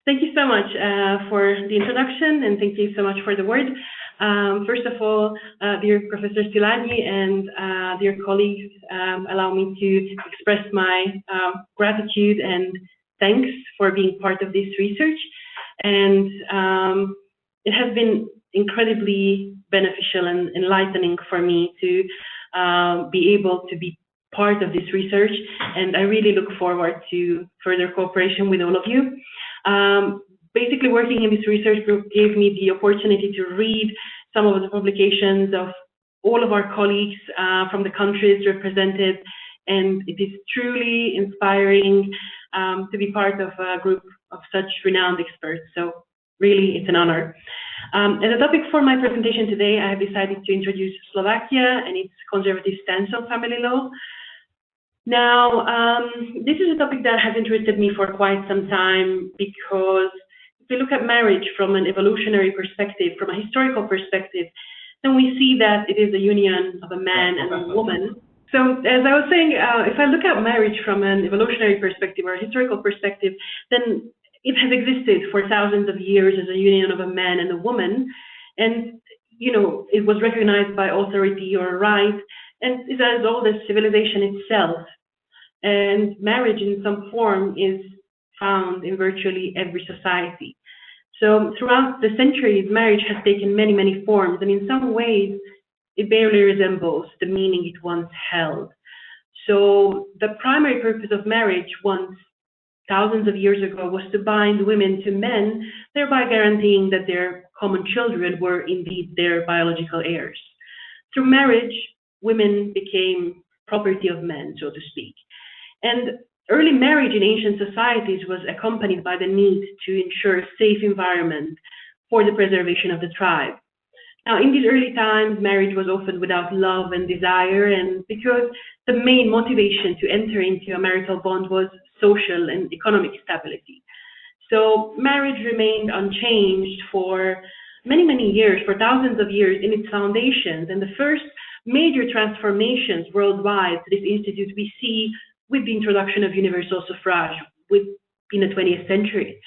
Thank you so much for the introduction, and thank you so much for the word. First of all, dear Professor Szilágyi and dear colleagues, allow me to express my gratitude and thanks for being part of this research. And it has been incredibly beneficial and enlightening for me to be able to be part of this research, and I really look forward to further cooperation with all of you. Basically, working in this research group gave me the opportunity to read some of the publications of all of our colleagues from the countries represented, and it is truly inspiring to be part of a group of such renowned experts. So really, it's an honor. As a topic for my presentation today, I have decided to introduce Slovakia and its conservative stance on family law. Now, this is a topic that has interested me for quite some time, because if we look at marriage from an evolutionary perspective, from a historical perspective, then we see that it is a union of a man and a woman. So as I was saying, if I look at marriage from an evolutionary perspective or a historical perspective, then it has existed for thousands of years as a union of a man and a woman. And, you know, it was recognized by authority or right, and is as old as civilization itself. And marriage in some form is found in virtually every society. So throughout the centuries, marriage has taken many, many forms, and in some ways, it barely resembles the meaning it once held. So the primary purpose of marriage once, thousands of years ago, was to bind women to men, thereby guaranteeing that their common children were indeed their biological heirs. Through marriage, women became property of men, so to speak. And early marriage in ancient societies was accompanied by the need to ensure a safe environment for the preservation of the tribe. Now, in these early times, marriage was often without love and desire, and because the main motivation to enter into a marital bond was social and economic stability. So marriage remained unchanged for many, many years, for thousands of years in its foundations. And the first major transformations worldwide to this institute we see with the introduction of universal suffrage in the 20th century.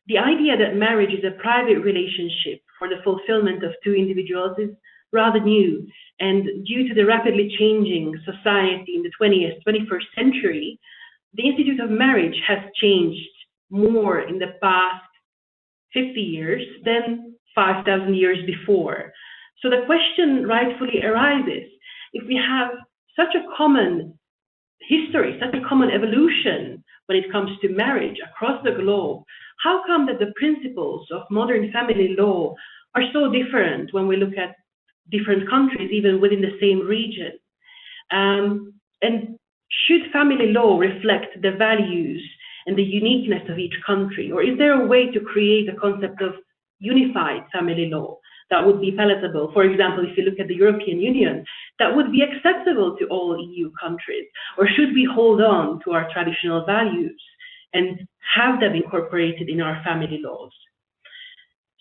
The idea that marriage is a private relationship for the fulfillment of two individuals is rather new. And due to the rapidly changing society in the 21st century, the institute of marriage has changed more in the past 50 years than 5,000 years before. So the question rightfully arises, if we have such a common history, such a common evolution when it comes to marriage across the globe, how come that the principles of modern family law are so different when we look at different countries, even within the same region? And should family law reflect the values and the uniqueness of each country? Or is there a way to create a concept of unified family law that would be palatable? For example, if you look at the European Union, that would be acceptable to all EU countries? Or should we hold on to our traditional values and have them incorporated in our family laws?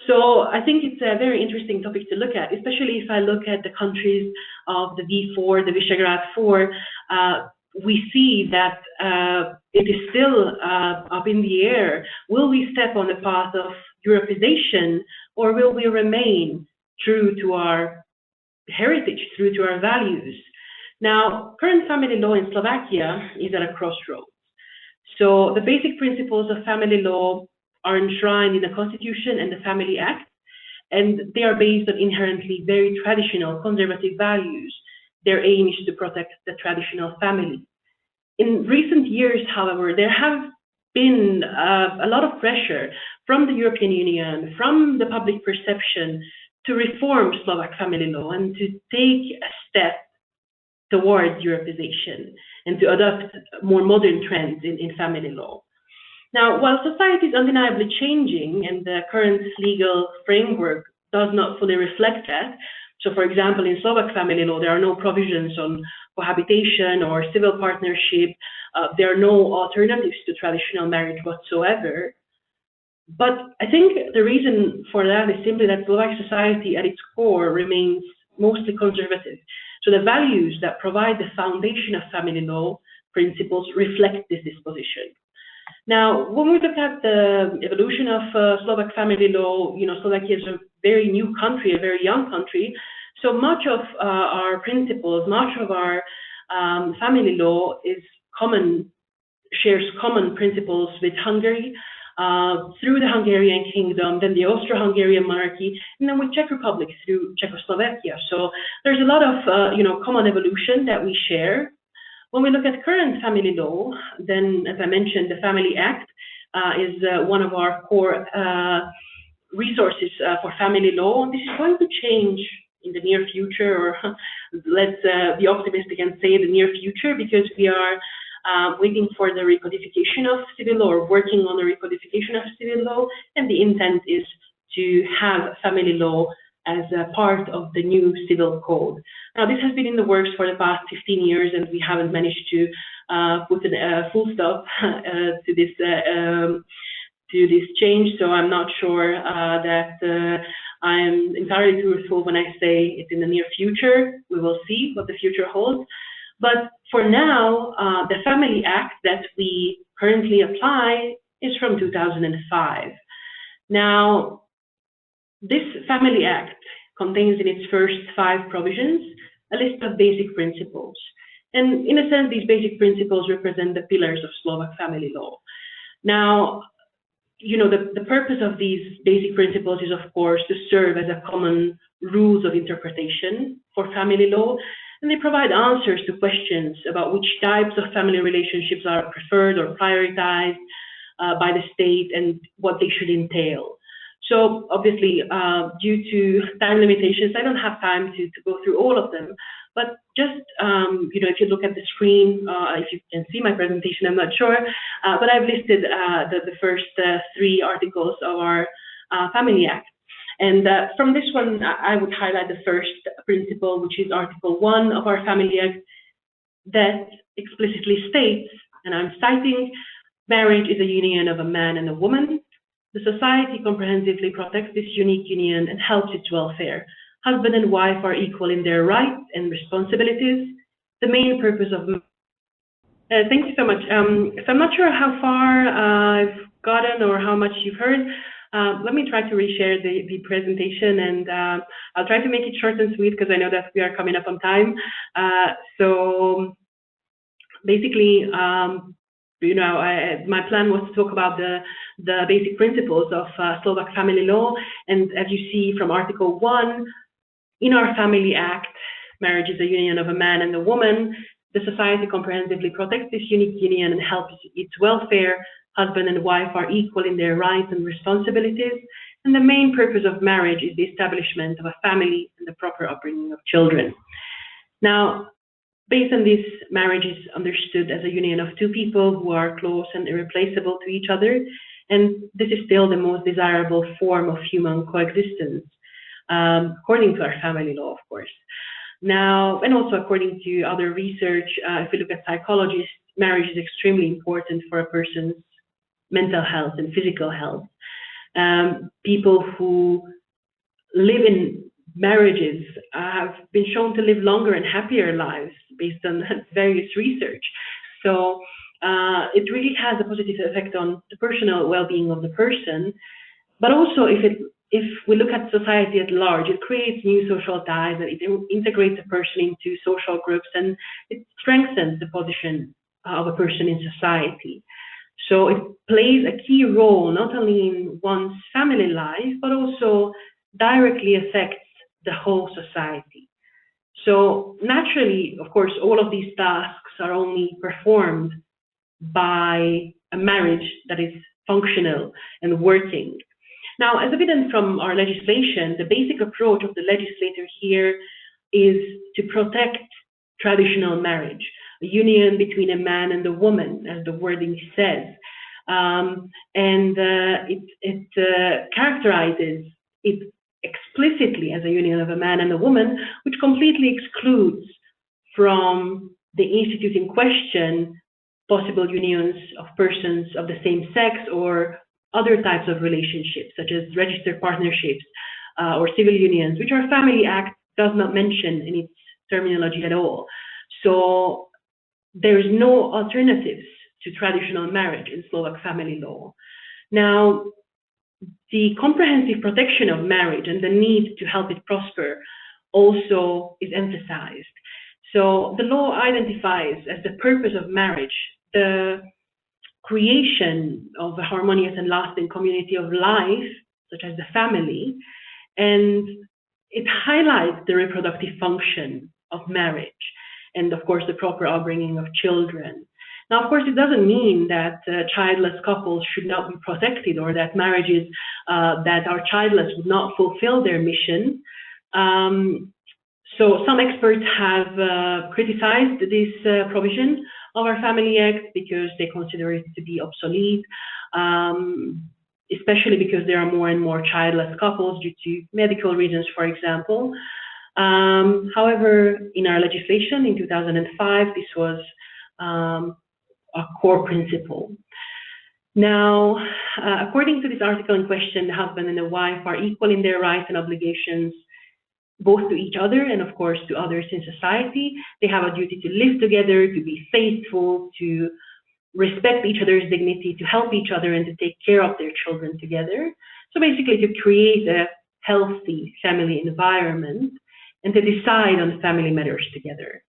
So I think it's a very interesting topic to look at, especially if I look at the countries of the V4, the Visegrad 4, we see that it is still up in the air. Will we step on the path of Europeization, or will we remain true to our heritage, true to our values? Now, current family law in Slovakia is at a crossroads. So the basic principles of family law are enshrined in the Constitution and the Family Act, and they are based on inherently very traditional conservative values. Their aim is to protect the traditional family. In recent years, however, there have been a lot of pressure from the European Union, from the public perception, to reform Slovak family law and to take a step towards Europeization and to adopt more modern trends in family law. Now, while society is undeniably changing and the current legal framework does not fully reflect that, so for example, in Slovak family law, there are no provisions on cohabitation or civil partnership. There are no alternatives to traditional marriage whatsoever. But I think the reason for that is simply that Slovak society at its core remains mostly conservative. So the values that provide the foundation of family law principles reflect this disposition. Now, when we look at the evolution of Slovak family law, Slovakia is a very new country, a very young country. So much of our principles, much of our family law shares common principles with Hungary, through the Hungarian kingdom, then the Austro-Hungarian monarchy, and then with Czech Republic through Czechoslovakia. So there's a lot of common evolution that we share. When we look at current family law, then, as I mentioned, the Family Act is one of our core resources for family law. This is going to change in the near future, or let's be optimistic and say the near future, because we are waiting for the recodification of civil law, or working on the recodification of civil law, and the intent is to have family law as a part of the new civil code. Now, this has been in the works for the past 15 years, and we haven't managed to put a full stop to this change. So I'm not sure that I'm entirely truthful when I say it's in the near future. We will see what the future holds. But for now, the Family Act that we currently apply is from 2005. Now, this Family Act contains in its first 5 provisions a list of basic principles. And in a sense, these basic principles represent the pillars of Slovak family law. Now, the purpose of these basic principles is, of course, to serve as a common rules of interpretation for family law, and they provide answers to questions about which types of family relationships are preferred or prioritized by the state and what they should entail. So obviously, due to time limitations, I don't have time to go through all of them. But just, if you look at the screen, if you can see my presentation, I'm not sure, but I've listed the first 3 articles of our Family Act. And from this one, I would highlight the first principle, which is Article 1 of our Family Act, that explicitly states, and I'm citing, marriage is a union of a man and a woman. The society comprehensively protects this unique union and helps its welfare. Husband and wife are equal in their rights and responsibilities. The main purpose of... thank you so much. So I'm not sure how far I've gotten or how much you've heard. Let me try to reshare the presentation, and I'll try to make it short and sweet because I know that we are coming up on time. So basically, my plan was to talk about the basic principles of Slovak family law. And as you see from Article 1, in our Family Act, marriage is a union of a man and a woman. The society comprehensively protects this unique union and helps its welfare. Husband and wife are equal in their rights and responsibilities. And the main purpose of marriage is the establishment of a family and the proper upbringing of children. Now, based on this, marriage is understood as a union of 2 people who are close and irreplaceable to each other. And this is still the most desirable form of human coexistence, according to our family law, of course. Now, and also according to other research, if we look at psychologists, marriage is extremely important for a person's mental health and physical health. People who live in marriages have been shown to live longer and happier lives based on various research. So it really has a positive effect on the personal well-being of the person. But also, if we look at society at large, it creates new social ties, and it integrates a person into social groups, and it strengthens the position of a person in society. So it plays a key role not only in one's family life, but also directly affects the whole society. So naturally, of course, all of these tasks are only performed by a marriage that is functional and working. Now, as evident from our legislation, the basic approach of the legislator here is to protect traditional marriage, a union between a man and a woman, as the wording says. It characterizes it explicitly as a union of a man and a woman, which completely excludes from the institute in question possible unions of persons of the same sex or other types of relationships, such as registered partnerships or civil unions, which our Family Act does not mention in its terminology at all. So there is no alternatives to traditional marriage in Slovak family law. Now, the comprehensive protection of marriage and the need to help it prosper also is emphasized. So the law identifies as the purpose of marriage the creation of a harmonious and lasting community of life, such as the family, and it highlights the reproductive function of marriage and, of course, the proper upbringing of children. Now, of course, it doesn't mean that childless couples should not be protected or that marriages that are childless would not fulfill their mission. So some experts have criticized this provision of our Family Act because they consider it to be obsolete, especially because there are more and more childless couples due to medical reasons, for example. However, in our legislation in 2005, this was a core principle. Now, according to this article in question, the husband and the wife are equal in their rights and obligations, both to each other and, of course, to others in society. They have a duty to live together, to be faithful, to respect each other's dignity, to help each other, and to take care of their children together. So basically, to create a healthy family environment and to decide on family matters together.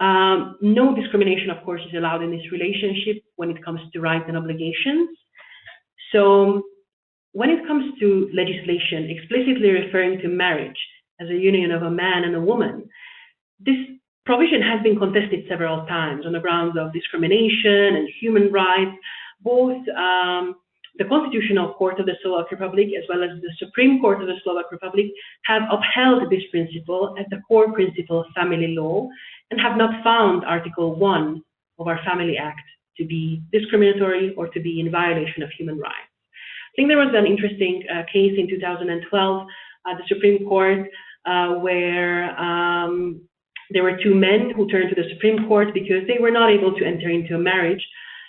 No discrimination, of course, is allowed in this relationship when it comes to rights and obligations. So when it comes to legislation explicitly referring to marriage as a union of a man and a woman, this provision has been contested several times on the grounds of discrimination and human rights. Both the Constitutional Court of the Slovak Republic as well as the Supreme Court of the Slovak Republic have upheld this principle as the core principle of family law and have not found Article 1 of our Family Act to be discriminatory or to be in violation of human rights. I think there was an interesting case in 2012 at the Supreme Court where there were two men who turned to the Supreme Court because they were not able to enter into a marriage,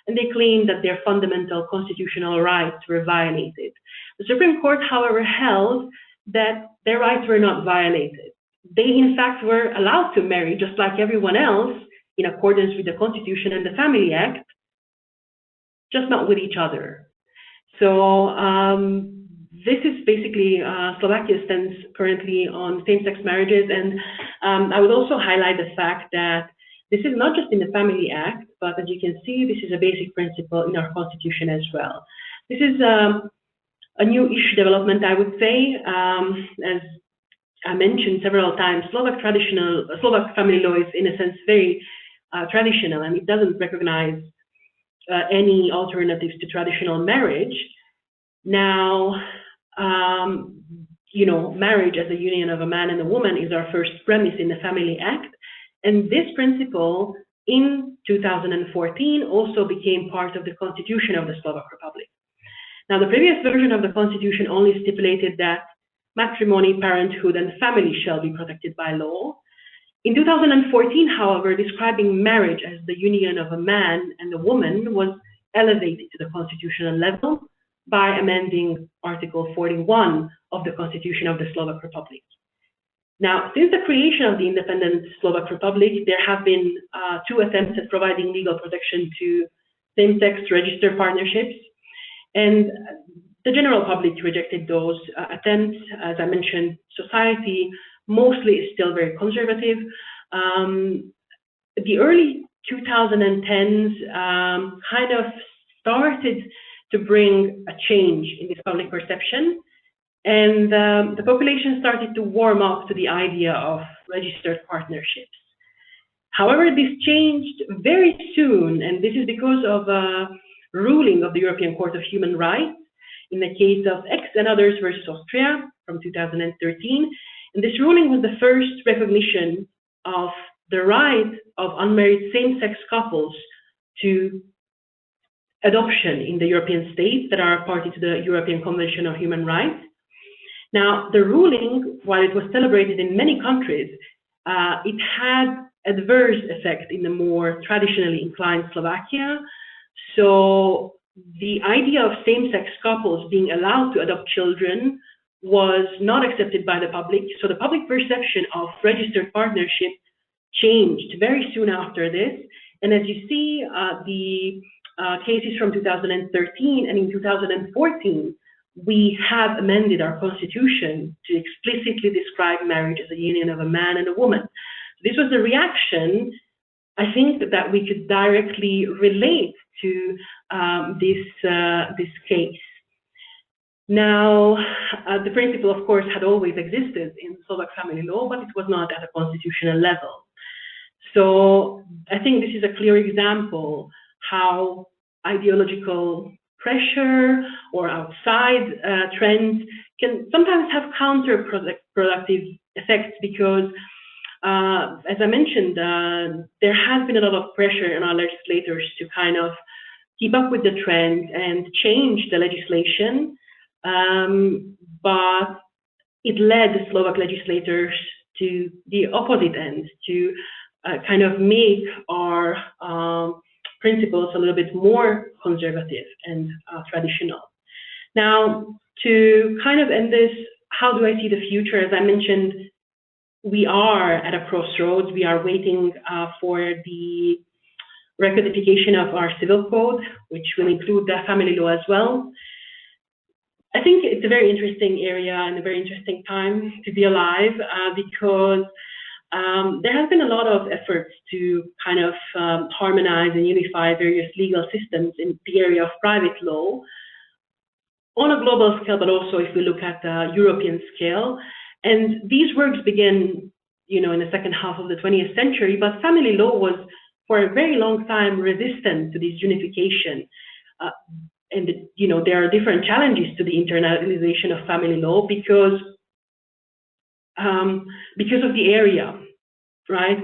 and they claimed that their fundamental constitutional rights were violated. The Supreme Court, however, held that their rights were not violated. They, in fact, were allowed to marry just like everyone else in accordance with the Constitution and the Family Act, just not with each other. So this is basically Slovakia stands currently on same-sex marriages, and I would also highlight the fact that this is not just in the Family Act, but as you can see, this is a basic principle in our Constitution as well. This is a new-ish development, I would say. As I mentioned several times, Slovak family law is, in a sense, very traditional, and it doesn't recognize any alternatives to traditional marriage. Now, marriage as a union of a man and a woman is our first premise in the Family Act, and this principle in 2014 also became part of the Constitution of the Slovak Republic. Now, the previous version of the Constitution only stipulated that matrimony, parenthood, and family shall be protected by law. In 2014, however, describing marriage as the union of a man and a woman was elevated to the constitutional level by amending Article 41 of the Constitution of the Slovak Republic. Now, since the creation of the independent Slovak Republic, there have been two attempts at providing legal protection to same-sex registered partnerships, and the general public rejected those attempts. As I mentioned, society mostly is still very conservative. The early 2010s kind of started to bring a change in this public perception, and the population started to warm up to the idea of registered partnerships. However, this changed very soon, and this is because of a ruling of the European Court of Human Rights in the case of X and others versus Austria from 2013. And this ruling was the first recognition of the right of unmarried same-sex couples to adoption in the European states that are party to the European Convention on Human Rights. Now, the ruling, while it was celebrated in many countries, it had adverse effect in the more traditionally inclined Slovakia. So the idea of same-sex couples being allowed to adopt children was not accepted by the public. So the public perception of registered partnership changed very soon after this, And as you see, the cases from 2013 and in 2014, we have amended our constitution to explicitly describe marriage as a union of a man and a woman. This was a reaction, I think, that we could directly relate to this case. Now, the principle, of course, had always existed in Slovak family law, but it was not at a constitutional level. So I think this is a clear example how ideological pressure or outside trends can sometimes have counterproductive effects, because, as I mentioned, there has been a lot of pressure on our legislators to kind of keep up with the trend and change the legislation. But it led the Slovak legislators to the opposite end, to kind of make our principles a little bit more conservative and traditional. Now, to kind of end this, how do I see the future? As I mentioned, we are at a crossroads. We are waiting for the recodification of our civil code, which will include the family law as well. I think it's a very interesting area and a very interesting time to be alive, because there has been a lot of efforts to kind of harmonize and unify various legal systems in the area of private law on a global scale, but also if we look at the European scale. And these works began, in the second half of the 20th century, but family law was for a very long time resistant to this unification. And there are different challenges to the internalization of family law because of the area, right?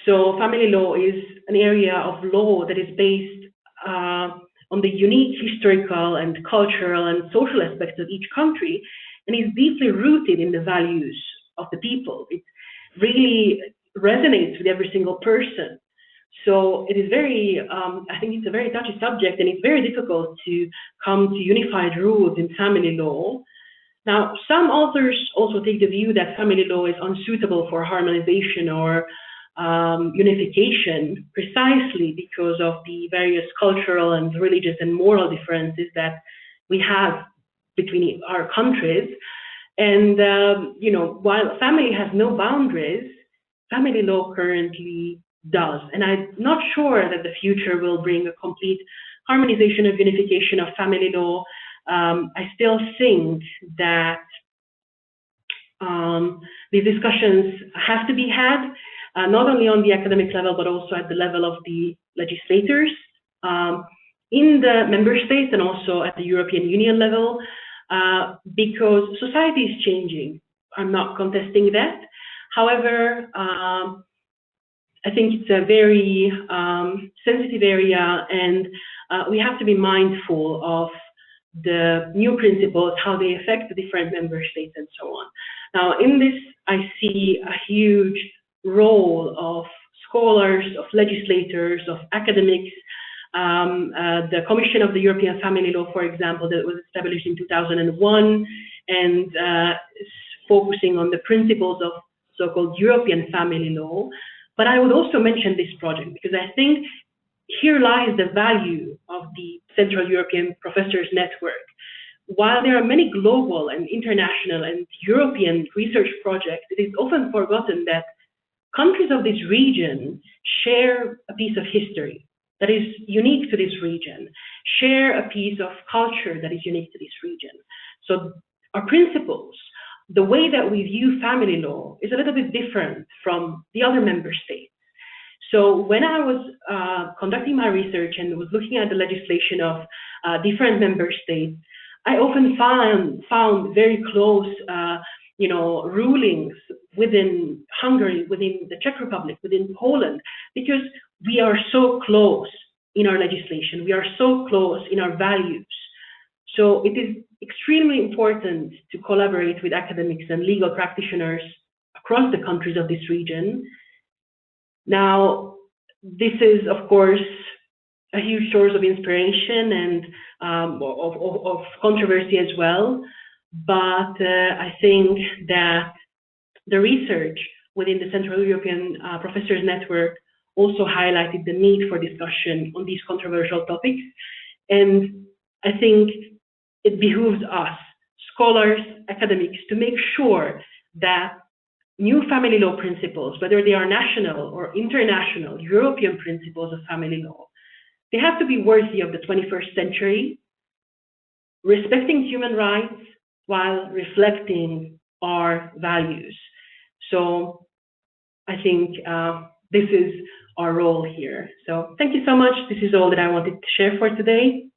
So family law is an area of law that is based on the unique historical and cultural and social aspects of each country, and is deeply rooted in the values of the people. It really resonates with every single person. So it is very, I think it's a very touchy subject, and it's very difficult to come to unified rules in family law. Now, some authors also take the view that family law is unsuitable for harmonization or unification, precisely because of the various cultural and religious and moral differences that we have between our countries. And, while family has no boundaries, family law currently does. And I'm not sure that the future will bring a complete harmonization or unification of family law. I still think that these discussions have to be had, not only on the academic level, but also at the level of the legislators in the member states and also at the European Union level, because society is changing. I'm not contesting that. However, I think it's a very sensitive area, and we have to be mindful of the new principles, how they affect the different member states and so on. Now, in this, I see a huge role of scholars, of legislators, of academics. The Commission of the European Family Law, for example, that was established in 2001 and focusing on the principles of so-called European family law. But I would also mention this project because I think here lies the value of the Central European Professors Network. While there are many global and international and European research projects, it is often forgotten that countries of this region share a piece of history that is unique to this region, share a piece of culture that is unique to this region. So our principles, the way that we view family law is a little bit different from the other member states. So when I was conducting my research and was looking at the legislation of different member states, I often found very close rulings within Hungary, within the Czech Republic, within Poland, because we are so close in our legislation, we are so close in our values. So it is extremely important to collaborate with academics and legal practitioners across the countries of this region. Now, this is, of course, a huge source of inspiration and of controversy as well. But I think that the research within the Central European Professors Network also highlighted the need for discussion on these controversial topics. And I think it behooves us, scholars, academics, to make sure that new family law principles, whether they are national or international, European principles of family law, they have to be worthy of the 21st century, respecting human rights while reflecting our values. So I think this is our role here. So thank you so much. This is all that I wanted to share for today.